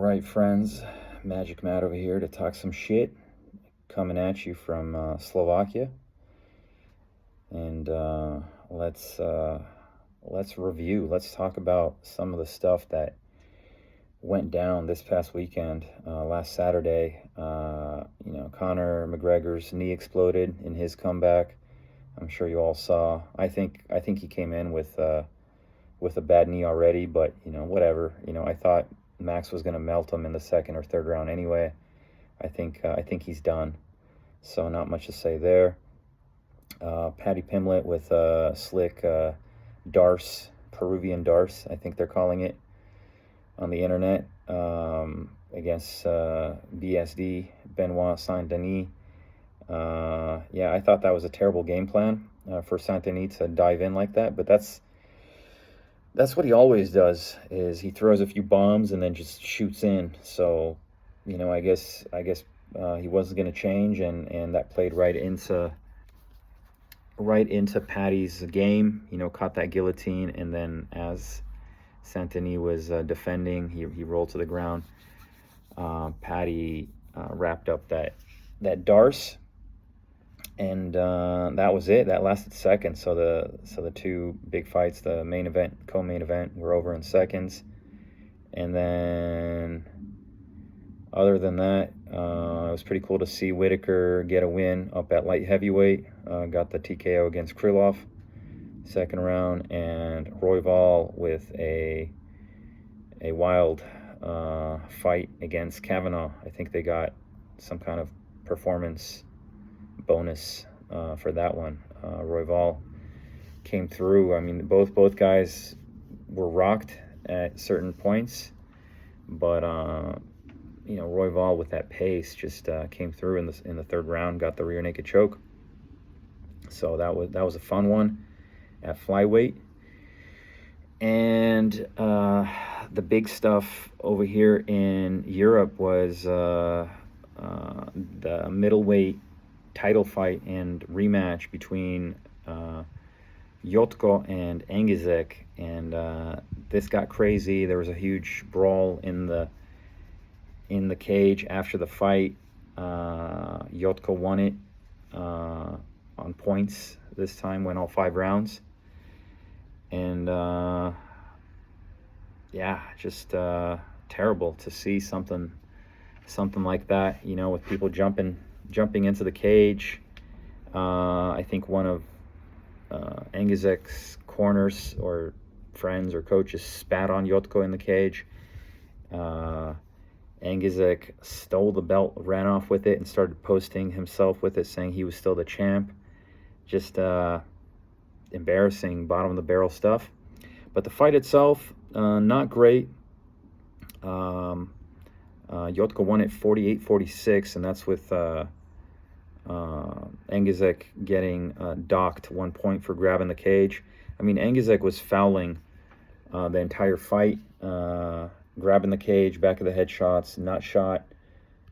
Alright, friends, Magic Matt over here to talk some shit, coming at you from Slovakia. And let's review. Let's talk about some of the stuff that went down this past weekend. Last Saturday, Conor McGregor's knee exploded in his comeback. I'm sure you all saw. I think he came in with a bad knee already, but whatever. I thought Max was going to melt him in the second or third round anyway. I think he's done. So not much to say there. Paddy Pimblett with slick Darce, Peruvian Darce, I think they're calling it on the internet, against BSD, Benoit Saint-Denis. I thought that was a terrible game plan for Saint-Denis to dive in like that, but that's what he always does, is he throws a few bombs and then just shoots in. So, I guess he wasn't going to change, and that played right into Paddy's game. Caught that guillotine, and then as Saint-Denis was defending, he rolled to the ground. Paddy wrapped up that Darce, and that was it. That lasted seconds. So the two big fights, the main event, co-main event, were over in seconds. And then, other than that, it was pretty cool to see Whitaker get a win up at light heavyweight. Got the TKO against Krylov, second round, and Royval with a wild fight against Kavanaugh. I think they got some kind of performance bonus for that one. Royval came through. I mean, both guys were rocked at certain points, but Royval with that pace just came through in the third round, got the rear naked choke. So that was a fun one at flyweight. And the big stuff over here in Europe was the middleweight title fight and rematch between Jotko and Angizek, and this got crazy. There was a huge brawl in the cage after the fight. Jotko won it on points this time, went all 5 rounds, and just terrible to see something like that, with people jumping into the cage. I think one of Angizek's corners or friends or coaches spat on Jotko in the cage. Angizek stole the belt, ran off with it, and started posting himself with it, saying he was still the champ. Just embarrassing, bottom of the barrel stuff. But the fight itself, not great. Jotko won it 48-46, and that's with Angizek getting docked 1 point for grabbing the cage. I mean, Angizek was fouling the entire fight, grabbing the cage, back of the head shots, not shot.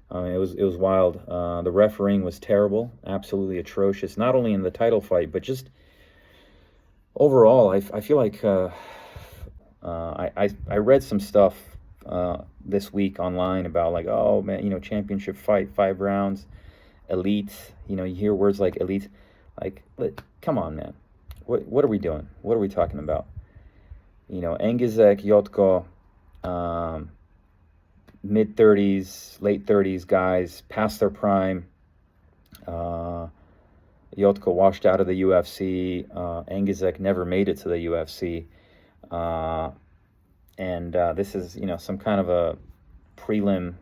It was wild. The refereeing was terrible, absolutely atrocious. Not only in the title fight, but just overall. I feel like I read some stuff this week online about, like, oh man, championship fight, 5 rounds, elite. You hear words like elite. Like, come on, man. What are we doing? What are we talking about? Angizek, Jotko, mid-30s, late 30s guys, past their prime. Jotko washed out of the UFC. Angizek never made it to the UFC. And this is, some kind of a prelims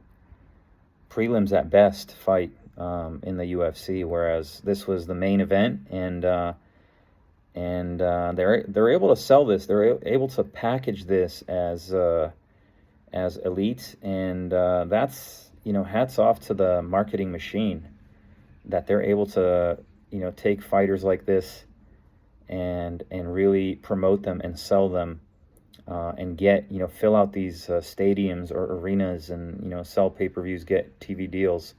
at best fight in the UFC, whereas this was the main event, and they're able to sell this. They're able to package this as elite, and that's, hats off to the marketing machine, that they're able to take fighters like this and really promote them and sell them, and get fill out these stadiums or arenas, and sell pay-per-views, get TV deals,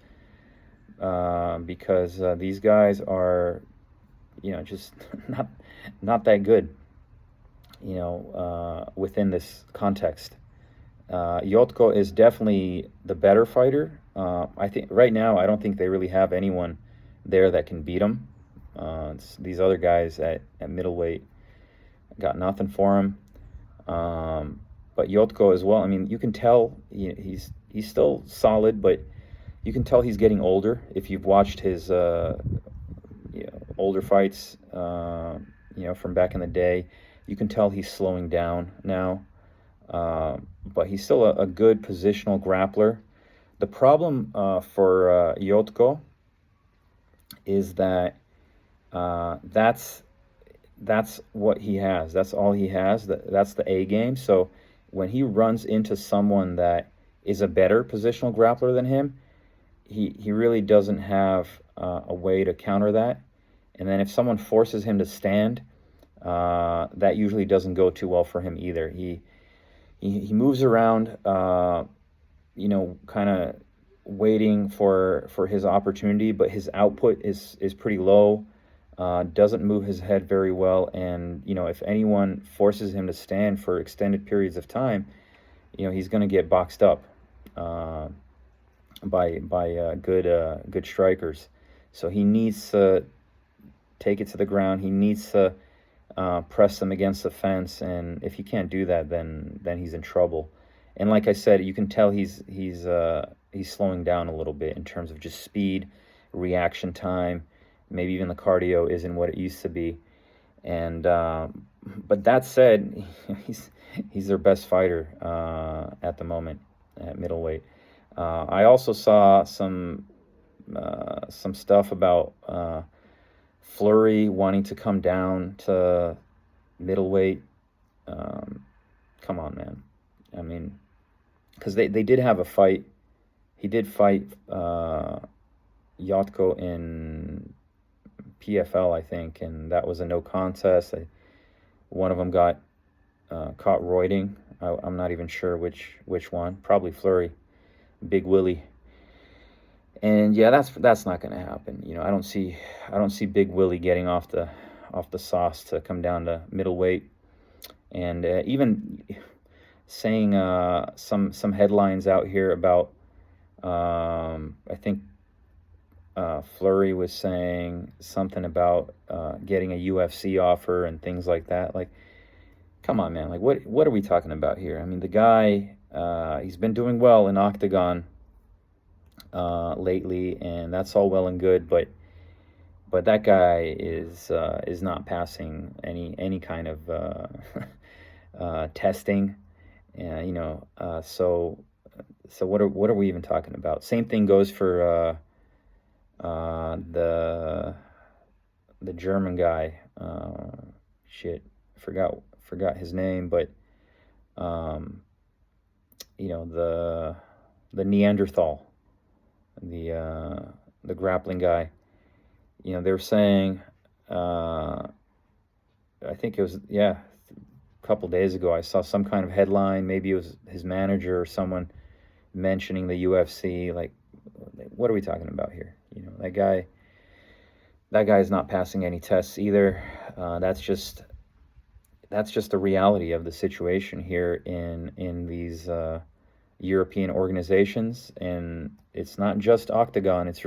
because these guys are just not that good within this context. Yotko is definitely the better fighter. I think right now, I don't think they really have anyone there that can beat him. These other guys at middleweight got nothing for him. But Yotko as well. I mean, you can tell he's still solid, but you can tell he's getting older. If you've watched his older fights, from back in the day, you can tell he's slowing down now. But he's still a good positional grappler. The problem for Yotko is that that's what he has. That's all he has. That's the A game. So when he runs into someone that is a better positional grappler than him, he really doesn't have a way to counter that. And then if someone forces him to stand, that usually doesn't go too well for him either. He moves around, kind of waiting for his opportunity, but his output is pretty low. Doesn't move his head very well, and if anyone forces him to stand for extended periods of time, he's going to get boxed up by good strikers. So he needs to take it to the ground. He needs to press them against the fence, and if he can't do that, then he's in trouble. And like I said, you can tell he's slowing down a little bit in terms of just speed, reaction time. Maybe even the cardio isn't what it used to be. And but that said, he's their best fighter at the moment at middleweight. I also saw some stuff about Fleury wanting to come down to middleweight. Come on, man. I mean, because they did have a fight. He did fight Yotko in PFL, I think, and that was a no contest. One of them got caught roiding. I'm not even sure which one. Probably Fleury, Big Willie. And yeah, that's not going to happen. I don't see Big Willie getting off the sauce to come down to middleweight. And even saying some headlines out here about I think Fleury was saying something about getting a UFC offer and things like that. Like, come on, man. Like, what are we talking about here? I mean, the guy, he's been doing well in Octagon lately, and that's all well and good, but that guy is not passing any kind of testing, so what are we even talking about? Same thing goes for the German guy. Forgot his name, but the Neanderthal, the grappling guy. They're saying, I think it was, a couple days ago, I saw some kind of headline, maybe it was his manager or someone mentioning the UFC. Like, what are we talking about here? That guy is not passing any tests either. That's just the reality of the situation here in these European organizations. And it's not just Octagon, it's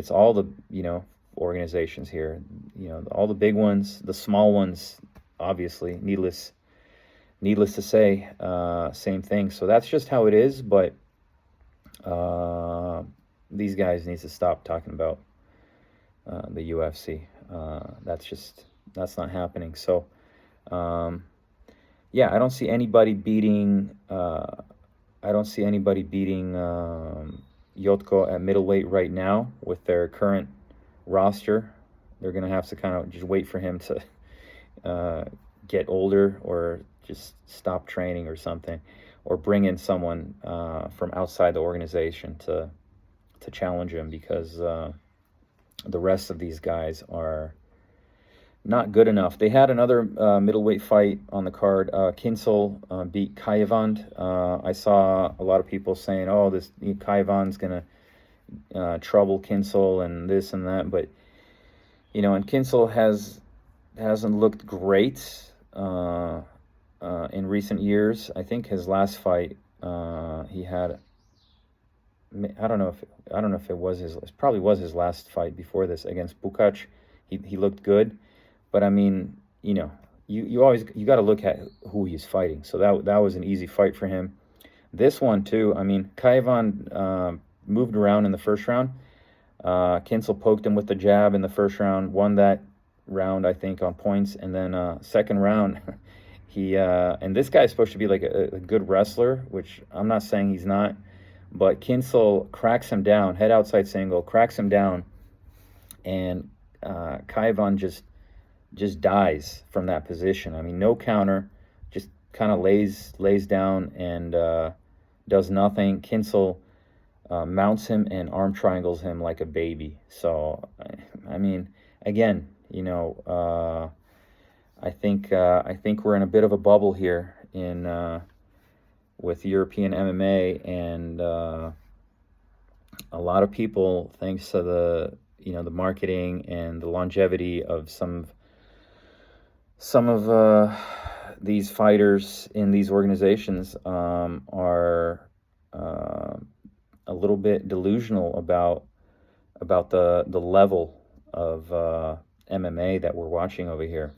all the organizations here, all the big ones, the small ones, obviously, needless to say, same thing. So that's just how it is. But these guys need to stop talking about the UFC. That's not happening. So I don't see anybody beating Yotko at middleweight right now with their current roster. They're going to have to kind of just wait for him to get older, or just stop training or something, or bring in someone from outside the organization to challenge him, because the rest of these guys are not good enough. They had another middleweight fight on the card. Kinsel beat Kayvand. I saw a lot of people saying, "Oh, this Kayvand's gonna trouble Kinsel and this and that," but and Kinsel hasn't looked great in recent years. I think his last fight, he had. I don't know if it was his. It probably was his last fight before this against Pukac. He looked good, but I mean, you always you got to look at who he's fighting. So that was an easy fight for him. This one too. I mean, Kaivan moved around in the first round. Kinsel poked him with the jab in the first round, won that round, I think, on points. And then second round, he and this guy's supposed to be like a good wrestler, which I'm not saying he's not, but Kinsel cracks him down, head outside single, cracks him down, and Kaivan just dies from that position. I mean, no counter, just kind of lays down and does nothing. Kinsel mounts him and arm triangles him like a baby. So, I mean, again, I think we're in a bit of a bubble here in with European MMA, and a lot of people, thanks to the marketing and the longevity of some of these fighters in these organizations, are a little bit delusional about the level of MMA that we're watching over here.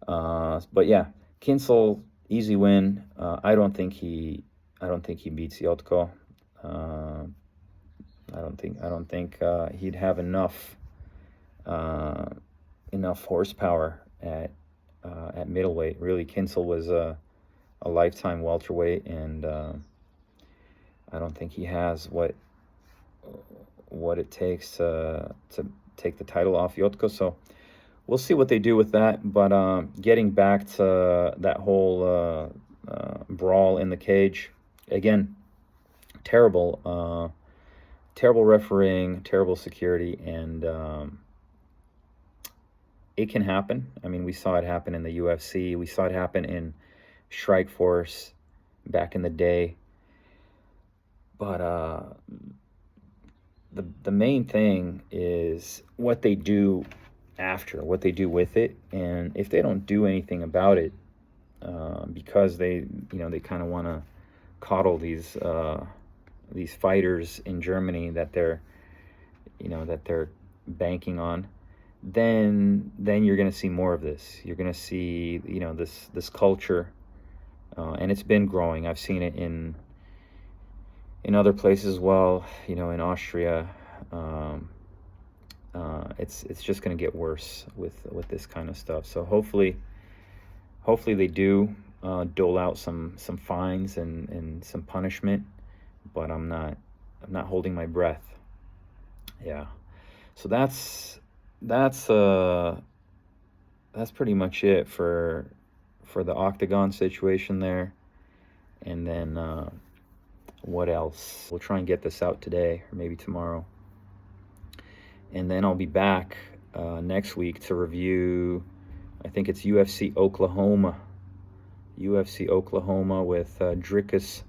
But yeah, Kinsel, easy win. I don't think he beats Yotko. I don't think he'd have enough horsepower at middleweight. Really, Kinsel was a lifetime welterweight, and I don't think he has what it takes to take the title off Yotko. So we'll see what they do with that. But getting back to that whole brawl in the cage, again, terrible refereeing, terrible security, and it can happen. I mean, we saw it happen in the UFC. We saw it happen in Strikeforce back in the day. But the main thing is what they do after, what they do with it. And if they don't do anything about it, because they kind of want to coddle these fighters in Germany that they're banking on, then you're going to see more of this. You're going to see this culture, and it's been growing. I've seen it in other places as well, in Austria. It's just going to get worse with this kind of stuff. So hopefully they do dole out some fines and some punishment, but I'm not holding my breath. Yeah. So that's pretty much it for the Octagon situation there. And then what else? We'll try and get this out today or maybe tomorrow. And then I'll be back next week to review, I think it's UFC Oklahoma with Dricus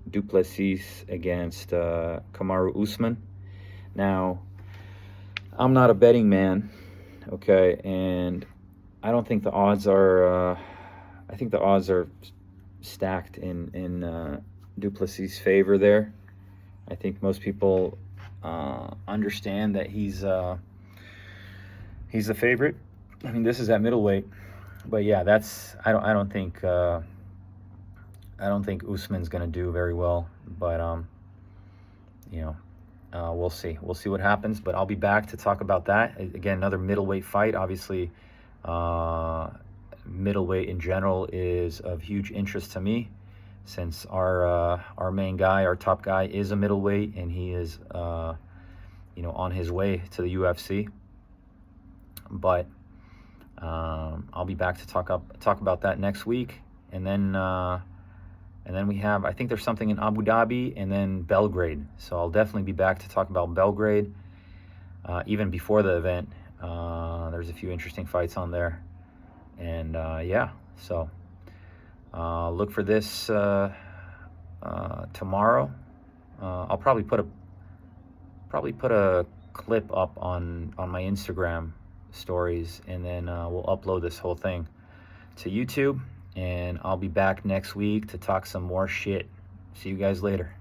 du Plessis against Kamaru Usman. Now, I'm not a betting man, okay, and I don't think the odds are. I think the odds are stacked in du Plessis' favor there. I think most people understand that he's the favorite. I mean, this is at middleweight, but yeah, I don't think Usman's gonna do very well, but we'll see what happens. But I'll be back to talk about that again. Another middleweight fight. Obviously, middleweight in general is of huge interest to me, since our main guy, our top guy, is a middleweight, and he is on his way to the UFC. But I'll be back to talk about that next week, and then we have, I think there's something in Abu Dhabi and then Belgrade. So I'll definitely be back to talk about Belgrade. Even before the event, there's a few interesting fights on there, and so look for this tomorrow. I'll probably put a clip up on my Instagram stories, and then we'll upload this whole thing to YouTube, and I'll be back next week to talk some more shit. See you guys later.